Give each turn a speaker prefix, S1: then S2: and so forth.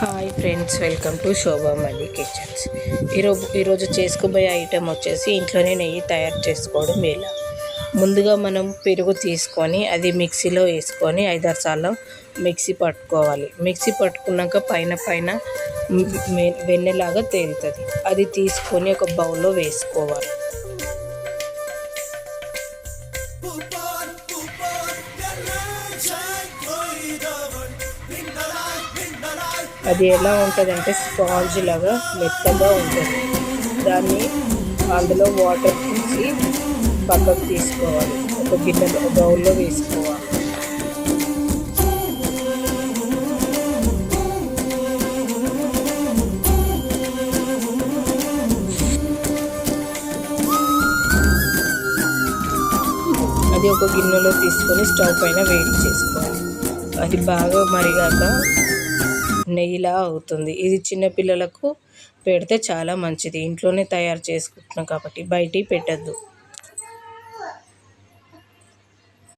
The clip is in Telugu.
S1: Hi friends, welcome to Shobha Malli kitchens. ఈరోజు చేసుకోబోయే ఐటెం వచ్చేసి ఇంట్లోనే నెయ్యి తయారు చేసుకోవడం ఎలా. ముందుగా మనం పెరుగు తీసుకొని అది మిక్సీలో వేసుకొని 5-6 సార్లు మిక్సీ పట్టుకోవాలి. మిక్సీ పట్టుకున్నాక పైన వెన్నెలాగా తేలుతుంది. అది తీసుకొని ఒక బౌల్లో వేసుకోవాలి. అది ఎలా ఉంటుందంటే స్పాంజ్ లాగా మెత్తగా ఉంటుంది. దాన్ని అందులో వాటర్ తీసి పక్కకు తీసుకోవాలి. ఒక గిన్నెలో బౌల్లో వేసుకోవాలి. అది ఒక గిన్నెలో తీసుకొని స్టవ్ పైన వేడి చేసుకోవాలి. అది బాగా మరిగాక నెయ్యిలా అవుతుంది. ఇది చిన్నపిల్లలకు పెడితే చాలా మంచిది. ఇంట్లోనే తయారు చేసుకుంటున్నాం కాబట్టి బయటికి పెట్టద్దు.